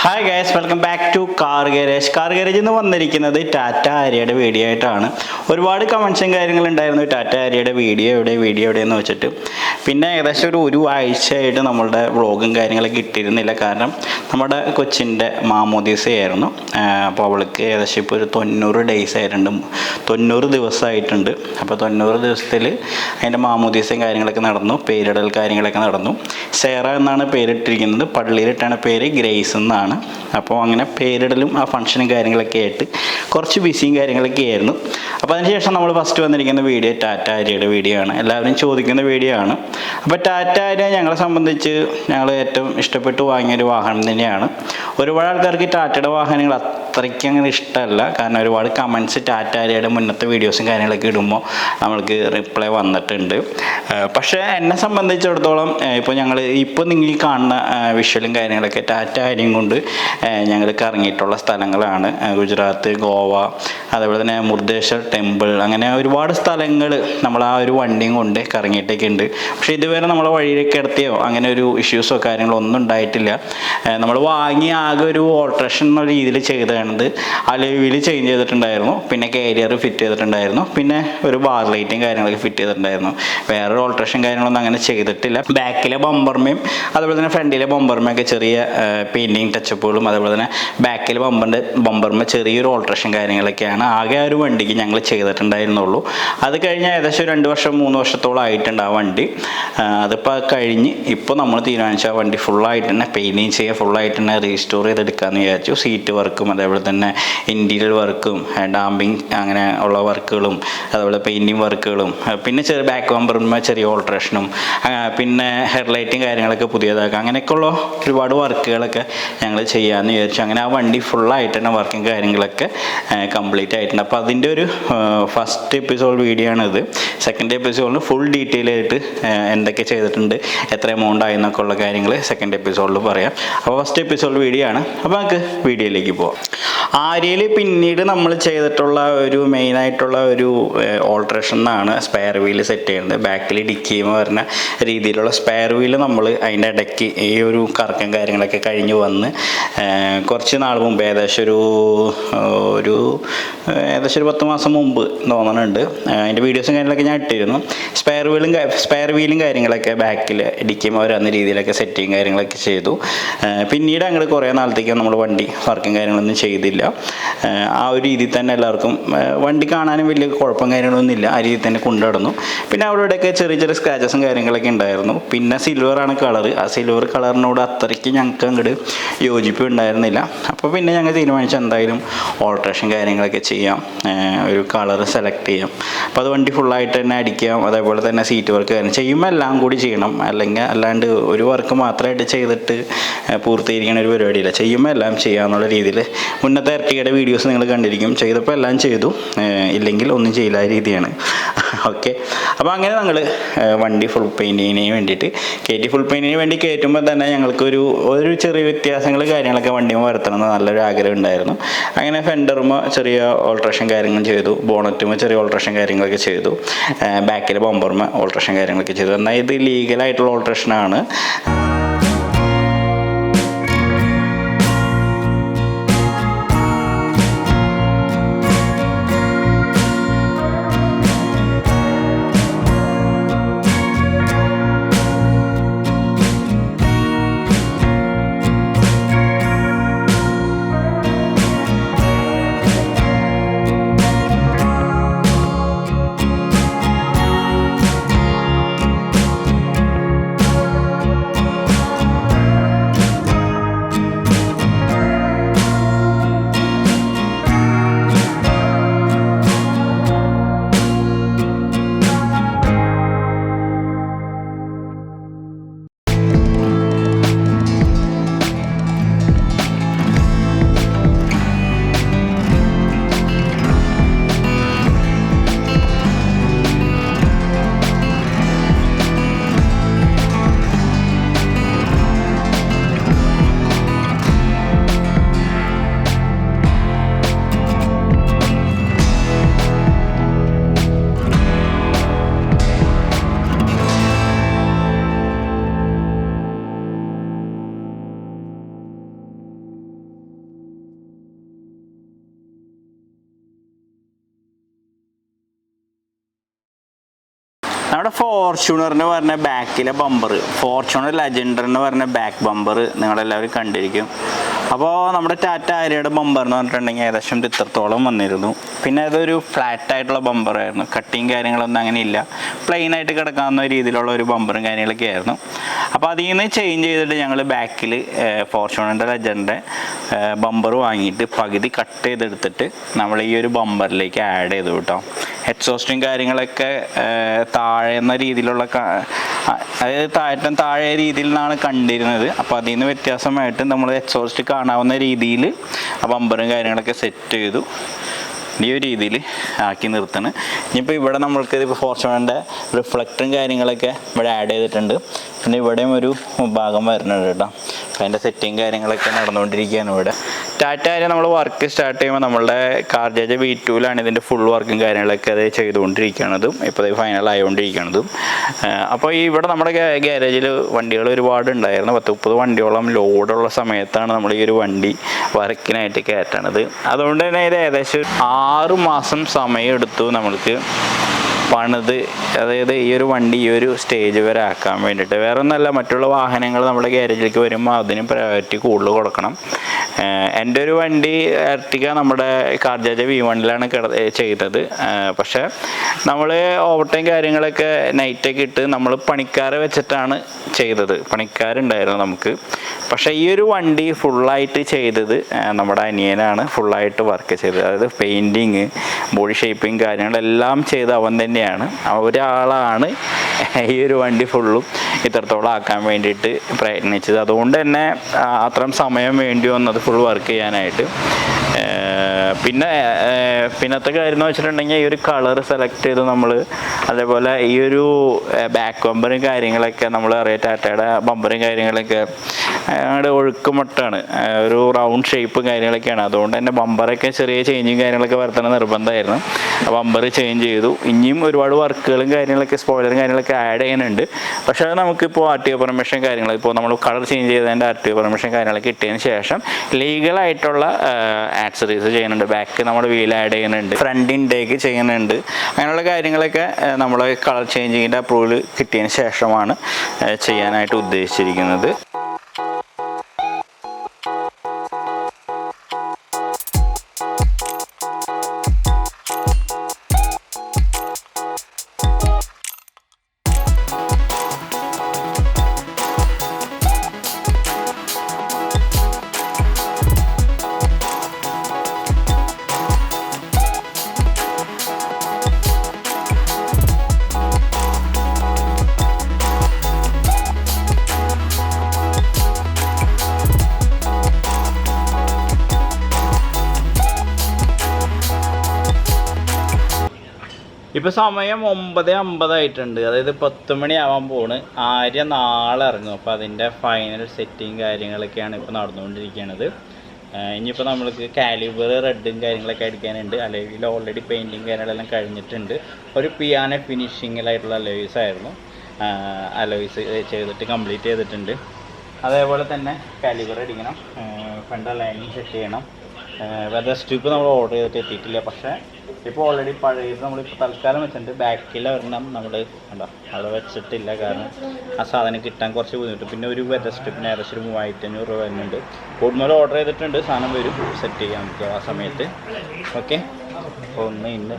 Hi guys, welcome back to car garage എന്ന് വന്നിരിക്കുന്നത് Tata ആരിയയുടെ video ആയിട്ടാണ്. ഒരുപാട് കമൻസും കാര്യങ്ങളുണ്ടായിരുന്നു ടാറ്റ ആരിയയുടെ വീഡിയോ എവിടെയെന്ന് വെച്ചിട്ട്. പിന്നെ ഏകദേശം ഒരു ആഴ്ചയായിട്ട് നമ്മളുടെ വ്ളോഗും കാര്യങ്ങളൊക്കെ ഇട്ടിരുന്നില്ല. കാരണം നമ്മുടെ കൊച്ചിൻ്റെ മാമോദീസയായിരുന്നു. അപ്പോൾ അവൾക്ക് ഏകദേശം ഇപ്പോൾ ഒരു 90 ഡേയ്സ് ആയിട്ടുണ്ട്, 90 ദിവസമായിട്ടുണ്ട്. അപ്പോൾ 90 ദിവസത്തിൽ അതിൻ്റെ മാമോദീസയും കാര്യങ്ങളൊക്കെ നടന്നു, പേരിടൽ കാര്യങ്ങളൊക്കെ നടന്നു. സേറ എന്നാണ് പേരിട്ടിരിക്കുന്നത്, പള്ളിയിലിട്ടാണ് പേര് ഗ്രേസ് എന്നാണ്. അപ്പോൾ അങ്ങനെ പേരിടലും ആ ഫംഗ്ഷനും കാര്യങ്ങളൊക്കെ ആയിട്ട് കുറച്ച് ബിസിയും കാര്യങ്ങളൊക്കെ ആയിരുന്നു. അപ്പോൾ അതിനുശേഷം നമ്മൾ ഫസ്റ്റ് വന്നിരിക്കുന്ന വീഡിയോ ടാറ്റ ആരിയയുടെ വീഡിയോ ആണ്. എല്ലാവരും ചോദിക്കുന്ന വീഡിയോ ആണ്. അപ്പോൾ ടാറ്റ ആരിയ ഞങ്ങളെ സംബന്ധിച്ച് ഞങ്ങൾ ഏറ്റവും ഇഷ്ടപ്പെട്ട് വാങ്ങിയൊരു വാഹനം തന്നെയാണ്. ഒരുപാട് ആൾക്കാർക്ക് ടാറ്റയുടെ വാഹനങ്ങൾ അത്രയ്ക്ക് അങ്ങനെ ഇഷ്ടമല്ല. കാരണം ഒരുപാട് കമൻസ് ടാറ്റ ആരിയയുടെ മുന്നത്തെ വീഡിയോസും കാര്യങ്ങളൊക്കെ ഇടുമ്പോൾ നമ്മൾക്ക് റിപ്ലൈ വന്നിട്ടുണ്ട്. പക്ഷേ എന്നെ സംബന്ധിച്ചിടത്തോളം ഇപ്പോൾ നിങ്ങൾ കാണുന്ന വിഷ്വലും കാര്യങ്ങളൊക്കെ ടാറ്റ ആരിയും കൊണ്ട് ഞങ്ങൾ കറങ്ങിയിട്ടുള്ള സ്ഥലങ്ങളാണ്. ഗുജറാത്ത്, ഗോവ, അതേപോലെ തന്നെ മുർദേശ്വർ ടെമ്പിൾ, അങ്ങനെ ഒരുപാട് സ്ഥലങ്ങൾ നമ്മൾ ആ ഒരു വണ്ടിയും കൊണ്ട് കറങ്ങിയിട്ടൊക്കെ ഉണ്ട്. പക്ഷേ ഇതുവരെ നമ്മളെ വഴിയിലേക്ക് കിടത്തിയോ അങ്ങനെ ഒരു ഇഷ്യൂസോ കാര്യങ്ങളോ ഒന്നും ഉണ്ടായിട്ടില്ല. നമ്മൾ വാങ്ങി ആകെ ഒരു ഓൾട്രേഷൻ എന്ന രീതിയിൽ ചെയ്തത് അലോയിൽ ചേഞ്ച് ചെയ്തിട്ടുണ്ടായിരുന്നു, പിന്നെ കാരിയർ ഫിറ്റ് ചെയ്തിട്ടുണ്ടായിരുന്നു, പിന്നെ ഒരു ബാർ ലൈറ്റും കാര്യങ്ങളൊക്കെ ഫിറ്റ് ചെയ്തിട്ടുണ്ടായിരുന്നു. വേറൊരു ഓൾട്രേഷൻ കാര്യങ്ങളൊന്നും അങ്ങനെ ചെയ്തിട്ടില്ല. ബാക്കിലെ ബമ്പറിൻ്റെയും അതുപോലെ തന്നെ ഫ്രണ്ടിലെ ബമ്പറിൻ്റെയൊക്കെ ചെറിയ പെയിൻറ്റിങ് ടച്ചപ്പുകളും, അതേപോലെ തന്നെ ബാക്കിലെ ബമ്പറിൻ്റെ ചെറിയൊരു ഓൾട്രേഷൻ കാര്യങ്ങളൊക്കെയാണ് ആകെ ആ ഒരു വണ്ടിക്ക് ഞങ്ങൾ ചെയ്തിട്ടുണ്ടായിരുന്നുള്ളൂ. അത് കഴിഞ്ഞ് ഏകദേശം 2 വർഷം 3 വർഷത്തോളം ആയിട്ടുണ്ട് ആ വണ്ടി. അതിപ്പോൾ കഴിഞ്ഞ് ഇപ്പോൾ നമ്മൾ തീരുമാനിച്ച ആ വണ്ടി ഫുള്ളായിട്ട് തന്നെ പെയിൻറ്റിങ് ചെയ്യുക, ഫുള്ളായിട്ട് തന്നെ റീസ്റ്റോർ ചെയ്തെടുക്കാമെന്ന് വിചാരിച്ചു. സീറ്റ് വർക്കും അതേപോലെ തന്നെ ഇൻറ്റീരിയർ വർക്കും ഡാമ്പിങ് അങ്ങനെ ഉള്ള വർക്കുകളും, അതുപോലെ പെയിൻറ്റിങ് വർക്കുകളും, പിന്നെ ചെറിയ ബാക്ക് ബമ്പറിന്മേൽ ചെറിയ ഓൾട്രേഷനും, പിന്നെ ഹെഡ്ലൈറ്റും കാര്യങ്ങളൊക്കെ പുതിയതാക്കുക, അങ്ങനെയൊക്കെയുള്ള ഒരുപാട് വർക്കുകളൊക്കെ ഞങ്ങൾ ചെയ്യാമെന്ന് വിചാരിച്ചു. അങ്ങനെ ആ വണ്ടി ഫുള്ളായിട്ട് തന്നെ വർക്കും കാര്യങ്ങളൊക്കെ കംപ്ലീറ്റ് ആയിട്ടുണ്ട്. അപ്പോൾ അതിൻ്റെ ഒരു ഫസ്റ്റ് എപ്പിസോഡ് വീഡിയോ ആണിത്. സെക്കൻഡ് എപ്പിസോഡിൽ ഫുൾ ഡീറ്റെയിൽ ആയിട്ട് എന്തൊക്കെ ചെയ്തിട്ടുണ്ട്, എത്ര എമൗണ്ട് ആയെന്നൊക്കെ ഉള്ള കാര്യങ്ങൾ സെക്കൻഡ് എപ്പിസോഡിൽ പറയാം. അപ്പോൾ ഫസ്റ്റ് എപ്പിസോഡ് വീഡിയോ ആണ്. അപ്പോൾ നമുക്ക് വീഡിയോയിലേക്ക് പോവാം. ആര്യയിൽ പിന്നീട് നമ്മൾ ചെയ്തിട്ടുള്ള ഒരു മെയിനായിട്ടുള്ള ഒരു ഓൾട്രേഷൻ എന്നാണ് സ്പെയർ വീല് സെറ്റ് ചെയ്യുന്നത്. ബാക്കിൽ ഡിക്കിയുമ്പോൾ വരുന്ന രീതിയിലുള്ള സ്പെയർ വീല് നമ്മൾ അതിൻ്റെ ഇടയ്ക്ക് ഈ ഒരു കറക്കം കാര്യങ്ങളൊക്കെ കഴിഞ്ഞ് വന്ന് കുറച്ച് നാൾ മുമ്പ് ഏകദേശം ഒരു 10 മാസം മുമ്പ് തോന്നുന്നുണ്ട്, അതിൻ്റെ വീഡിയോസും കാര്യങ്ങളൊക്കെ ഞാൻ ഇട്ടിരുന്നു. സ്പെയർ വീലും കാര്യങ്ങളൊക്കെ ബാക്കിൽ ഡിക്കിയുമ്പോൾ വരുന്ന രീതിയിലൊക്കെ സെറ്റിങ് കാര്യങ്ങളൊക്കെ ചെയ്തു. പിന്നീട് അങ്ങനെ കുറേ നാളത്തേക്ക് നമ്മൾ വണ്ടി വർക്കും കാര്യങ്ങളൊന്നും ചെയ്തില്ല. ആ ഒരു രീതിയിൽ തന്നെ എല്ലാവർക്കും വണ്ടി കാണാനും വലിയ കുഴപ്പം കാര്യങ്ങളൊന്നും ഇല്ല, ആ രീതിയിൽ തന്നെ കൊണ്ടുനടന്നു. പിന്നെ അവിടെയൊക്കെ ചെറിയ ചെറിയ സ്ക്രാച്ചസും കാര്യങ്ങളൊക്കെ ഉണ്ടായിരുന്നു. പിന്നെ സിൽവറാണ് കളർ. ആ സിൽവർ കളറിനോട് അത്രയ്ക്ക് ഞങ്ങൾക്ക് അങ്ങോട്ട് യോജിപ്പ് ഉണ്ടായിരുന്നില്ല. അപ്പോൾ പിന്നെ ഞങ്ങൾ തീരുമാനിച്ചു എന്തായാലും ഓൾട്രേഷൻ കാര്യങ്ങളൊക്കെ ചെയ്യാം, ഒരു കളർ സെലക്ട് ചെയ്യാം. അപ്പോൾ അത് വണ്ടി ഫുള്ളായിട്ട് തന്നെ അടിക്കാം. അതേപോലെ തന്നെ സീറ്റ് വർക്ക് കാര്യം ചെയ്യുമ്പോൾ എല്ലാം കൂടി ചെയ്യണം, അല്ലാണ്ട് ഒരു വർക്ക് മാത്രമായിട്ട് ചെയ്തിട്ട് പൂർത്തീകരിക്കുന്ന ഒരു പരിപാടിയില്ല. ചെയ്യുമ്പോൾ എല്ലാം ചെയ്യാമെന്നുള്ള രീതിയിൽ മുന്നത്തെ ഇരട്ടിയുടെ വീഡിയോസ് നിങ്ങൾ കണ്ടിരിക്കും. ചെയ്തപ്പോൾ എല്ലാം ചെയ്തു, ഇല്ലെങ്കിൽ ഒന്നും ചെയ്യില്ല രീതിയാണ്. ഓക്കെ, അപ്പോൾ അങ്ങനെ ഞങ്ങൾ വണ്ടി ഫുൾ പെയിൻറ്റിങ്ങിന് വേണ്ടിയിട്ട് കയറ്റി. ഫുൾ പെയിൻറ്റിങ്ങിന് വേണ്ടി കയറ്റുമ്പോൾ തന്നെ ഞങ്ങൾക്ക് ഒരു ചെറിയ വ്യത്യാസങ്ങൾ കാര്യങ്ങളൊക്കെ വണ്ടിയുമ്പോൾ വരുത്തണമെന്ന് നല്ലൊരു ആഗ്രഹം ഉണ്ടായിരുന്നു. അങ്ങനെ ഫെൻഡറുമ്പോൾ ചെറിയ ഓൾട്രേഷൻ കാര്യങ്ങൾ ചെയ്തു, ബോണറ്റുമ്പോൾ ചെറിയ ഓൾട്രേഷൻ കാര്യങ്ങളൊക്കെ ചെയ്തു, ബാക്കിലെ ബമ്പറുമ്പോൾ ഓൾട്രേഷൻ കാര്യങ്ങളൊക്കെ ചെയ്തു. എന്നാൽ ഇത് ലീഗലായിട്ടുള്ള ഓൾട്രേഷനാണ്. നമ്മുടെ ഫോർച്യൂണറിന് പറഞ്ഞ ബാക്കിലെ ബമ്പർ, ഫോർച്യൂണർ ലെജൻഡർ എന്ന് പറഞ്ഞ ബാക്ക് ബമ്പർ നിങ്ങളെല്ലാവരും കണ്ടിരിക്കും. അപ്പോൾ നമ്മുടെ ടാറ്റ ആരിയയുടെ ബമ്പർ എന്ന് പറഞ്ഞിട്ടുണ്ടെങ്കിൽ ഏകദേശം ഇത്രത്തോളം വന്നിരുന്നു. പിന്നെ അതൊരു ഫ്ലാറ്റ് ആയിട്ടുള്ള ബമ്പറായിരുന്നു, കട്ടിങ് കാര്യങ്ങളൊന്നും അങ്ങനെ ഇല്ല, പ്ലെയിൻ ആയിട്ട് കിടക്കാവുന്ന രീതിയിലുള്ള ഒരു ബമ്പറും കാര്യങ്ങളൊക്കെ ആയിരുന്നു. അപ്പോൾ അതിൽ നിന്ന് ചേഞ്ച് ചെയ്തിട്ട് ഞങ്ങൾ ബാക്കിൽ ഫോർച്യൂണറിൻ്റെ ലെജൻഡിൻ്റെ ബമ്പർ വാങ്ങിയിട്ട് പകുതി കട്ട് ചെയ്തെടുത്തിട്ട് നമ്മൾ ഈ ഒരു ബമ്പറിലേക്ക് ആഡ് ചെയ്തു കേട്ടോ. എക്സോസ്റ്റും കാര്യങ്ങളൊക്കെ താഴെന്ന രീതിയിലുള്ള, അതായത് താഴെ രീതിയിൽ നിന്നാണ് കണ്ടിരുന്നത്. അപ്പോൾ അതിൽ നിന്ന് വ്യത്യാസമായിട്ട് നമ്മൾ എക്സോസ്റ്റ് കാണാവുന്ന രീതിയിൽ ആ ബമ്പറും കാര്യങ്ങളൊക്കെ സെറ്റ് ചെയ്തു. ഈ ഒരു രീതിയിൽ ആക്കി നിർത്തണ്. ഇനിയിപ്പോൾ ഇവിടെ നമ്മൾക്ക് ഇപ്പോൾ ഫോർച്യൂണറിൻ്റെ റിഫ്ലക്ടറും കാര്യങ്ങളൊക്കെ ഇവിടെ ആഡ് ചെയ്തിട്ടുണ്ട്. പിന്നെ ഇവിടെയും ഒരു ഭാഗം വരുന്നുണ്ട് കേട്ടോ. അപ്പോൾ അതിൻ്റെ സെറ്റിങ് കാര്യങ്ങളൊക്കെ നടന്നുകൊണ്ടിരിക്കുകയാണ് ഇവിടെ. ടാറ്റ ആരിയ നമ്മൾ വർക്ക് സ്റ്റാർട്ട് ചെയ്യുമ്പോൾ നമ്മളുടെ കാർജേജ് V2-ലാണ് ഇതിൻ്റെ ഫുൾ വർക്കും കാര്യങ്ങളൊക്കെ അത് ചെയ്തുകൊണ്ടിരിക്കുകയാണതും ഇപ്പോൾ അത് ഫൈനൽ ആയിക്കൊണ്ടിരിക്കുകയാണതും. അപ്പോൾ ഇവിടെ നമ്മുടെ ഗ്യാരേജിൽ വണ്ടികൾ ഒരുപാട് ഉണ്ടായിരുന്നു. 10-30 വണ്ടിയോളം ലോഡുള്ള സമയത്താണ് നമ്മൾ ഈ ഒരു വണ്ടി വർക്കിനായിട്ട് കയറ്റണത്. അതുകൊണ്ട് തന്നെ ഇത് ഏകദേശം 6 മാസം സമയം എടുത്തു നമ്മൾക്ക് പണിത്, അതായത് ഈ ഒരു വണ്ടി ഈ ഒരു സ്റ്റേജ് വരെ ആക്കാൻ വേണ്ടിയിട്ട്. വേറെ ഒന്നല്ല, മറ്റുള്ള വാഹനങ്ങൾ നമ്മുടെ ഗ്യാരേജിലേക്ക് വരുമ്പോൾ അതിന് പ്രയോറിറ്റി കൂടുതൽ കൊടുക്കണം. എൻ്റെ ഒരു വണ്ടി എർട്ടിക നമ്മുടെ കാർജേജ് V1-ലാണ് ചെയ്തത്. പക്ഷേ നമ്മൾ ഓവർ ടൈം കാര്യങ്ങളൊക്കെ നൈറ്റൊക്കെ ഇട്ട് നമ്മൾ പണിക്കാരെ വെച്ചിട്ടാണ് ചെയ്തത്, പണിക്കാരുണ്ടായിരുന്നു നമുക്ക്. പക്ഷേ ഈ ഒരു വണ്ടി ഫുള്ളായിട്ട് ചെയ്തത് നമ്മുടെ അനിയനാണ് ഫുള്ളായിട്ട് വർക്ക് ചെയ്തത്. അതായത് പെയിൻറ്റിങ്, ബോഡി ഷേപ്പിങ് കാര്യങ്ങളെല്ലാം ചെയ്ത് അവൻ തന്നെയാണ്. ഒരാളാണ് ഈ ഒരു വണ്ടി ഫുള്ളും ഇത്രത്തോളം ആക്കാൻ വേണ്ടിയിട്ട് പ്രയത്നിച്ചത്. അതുകൊണ്ട് തന്നെ അത്രയും സമയം വേണ്ടി വന്നത് ഫുൾ വർക്ക് ചെയ്യാനായിട്ട്. പിന്നത്തെ കാര്യം എന്ന് വെച്ചിട്ടുണ്ടെങ്കിൽ ഈ ഒരു കളർ സെലക്ട് ചെയ്ത് നമ്മൾ, അതേപോലെ ഈ ഒരു ബാക്ക് ബമ്പറും കാര്യങ്ങളൊക്കെ നമ്മൾ അറിയാം, ടാറ്റയുടെ ബമ്പറും കാര്യങ്ങളൊക്കെ അങ്ങോട്ട് ഒഴുക്കുമട്ടാണ്, ഒരു റൗണ്ട് ഷേപ്പും കാര്യങ്ങളൊക്കെയാണ്. അതുകൊണ്ട് തന്നെ ബമ്പറൊക്കെ ചെറിയ ചേഞ്ചും കാര്യങ്ങളൊക്കെ വരുത്തണം നിർബന്ധമായിരുന്നു. ബമ്പർ ചേഞ്ച് ചെയ്തു. ഇനിയും ഒരുപാട് വർക്കുകളും കാര്യങ്ങളൊക്കെ, സ്പോയിലറും കാര്യങ്ങളൊക്കെ ആഡ് ചെയ്യാനുണ്ട്. പക്ഷേ അത് നമുക്കിപ്പോൾ RTO പെർമിഷൻ കാര്യങ്ങൾ, ഇപ്പോൾ നമ്മൾ കളർ ചേഞ്ച് ചെയ്തതിൻ്റെ RTO പെർമിഷൻ കാര്യങ്ങളൊക്കെ കിട്ടിയതിന് ശേഷം ലീഗലായിട്ടുള്ള ആക്സറീസ് ചെയ്യുന്നുണ്ട്. ബാക്ക് നമ്മൾ വീൽ ആഡ് ചെയ്യുന്നുണ്ട്, ഫ്രണ്ട് ഇൻടേക്ക് ചെയ്യുന്നുണ്ട്. അങ്ങനെയുള്ള കാര്യങ്ങളൊക്കെ നമ്മൾ കളർ ചേഞ്ചിങ്ങിൻ്റെ അപ്രൂവൽ കിട്ടിയതിന് ശേഷമാണ് ചെയ്യാനായിട്ട് ഉദ്ദേശിച്ചിരിക്കുന്നത്. ഇപ്പോൾ സമയം 9:50 ആയിട്ടുണ്ട്. അതായത് 10 മണിയാവാൻ പോണ്. ആര്യ നാളെ ഇറങ്ങും. അപ്പോൾ അതിൻ്റെ ഫൈനൽ സെറ്റിങ് കാര്യങ്ങളൊക്കെയാണ് ഇപ്പോൾ നടന്നുകൊണ്ടിരിക്കുന്നത്. ഇനിയിപ്പോൾ നമ്മൾക്ക് കാലിബർ റെഡും കാര്യങ്ങളൊക്കെ അടിക്കാനുണ്ട്. അലോയിൽ ഓൾറെഡി പെയിൻറ്റിങ് കാര്യങ്ങളെല്ലാം കഴിഞ്ഞിട്ടുണ്ട്. ഒരു പിയാനോ ഫിനിഷിങ്ങിലായിട്ടുള്ള അലോയ്സ് ആയിരുന്നു. അലോയ്സ് ചെയ്തിട്ട് കംപ്ലീറ്റ് ചെയ്തിട്ടുണ്ട്. അതേപോലെ തന്നെ കാലിബർ അടിക്കണം, ഫ്രണ്ട് ലൈനിങ് സെറ്റ് ചെയ്യണം. വെതർ സ്ട്രിപ്പ് നമ്മൾ ഓർഡർ ചെയ്തിട്ട് എത്തിയിട്ടില്ല. പക്ഷേ ഇപ്പോൾ ഓൾറെഡി പഴയത് നമ്മളിപ്പോൾ തൽക്കാലം വെച്ചിട്ടുണ്ട്. ബാക്കിൽ ഒരെണ്ണം നമ്മൾ കണ്ടോ അവിടെ വെച്ചിട്ടില്ല, കാരണം ആ സാധനം കിട്ടാൻ കുറച്ച് ബുദ്ധിമുട്ട്. പിന്നെ ഒരു വെതർ സ്ട്രിപ്പിന് ഏകദേശം ഒരു 3500 രൂപ വരുന്നുണ്ട്. കൂടുതൽ ഓർഡർ ചെയ്തിട്ടുണ്ട്, സാധനം വരും, സെറ്റ് ചെയ്യാം നമുക്ക് ആ സമയത്ത്. ഓക്കെ, അപ്പോൾ ഇന്ന്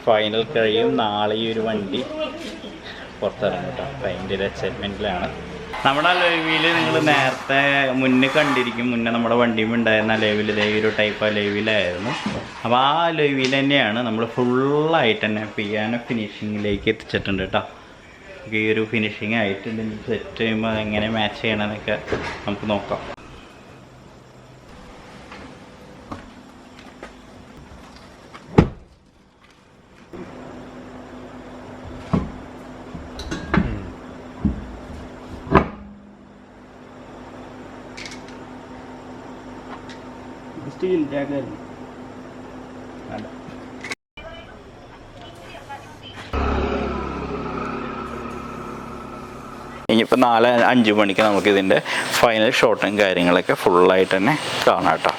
ഫൈനൽ കഴിയും. നാളെ ഈ ഒരു വണ്ടി പുറത്തിറങ്ങും കേട്ടോ. അപ്പോൾ അതിൻ്റെ ഒരു എക്സൈറ്റ്മെൻറ്റിലാണ്. നമ്മുടെ അലോയിൽ നിങ്ങൾ നേരത്തെ മുന്നേ കണ്ടിരിക്കും. മുന്നേ നമ്മുടെ വണ്ടിയും ഉണ്ടായിരുന്ന അലോയിൽ ഇതേ ഒരു ടൈപ്പ് അലോയിലായിരുന്നു. അപ്പോൾ ആ അലോയിൽ തന്നെയാണ് നമ്മൾ ഫുള്ളായിട്ട് തന്നെ പിയാനോ ഫിനിഷിങ്ങിലേക്ക് എത്തിച്ചിട്ടുണ്ട് കേട്ടോ. ഈ ഒരു ഫിനിഷിങ് ആയിട്ട് ഇതിന് സെറ്റ് ചെയ്യുമ്പോൾ എങ്ങനെ മാച്ച് ചെയ്യണമെന്നൊക്കെ നമുക്ക് നോക്കാം. സ്റ്റീൽ ജാഗായിരുന്നു. ഇനിയിപ്പോൾ 4-5 മണിക്ക് നമുക്ക് ഇതിൻ്റെ ഫൈനൽ ഷോട്ടും കാര്യങ്ങളൊക്കെ ഫുള്ളായിട്ട് തന്നെ കാണാം കേട്ടോ.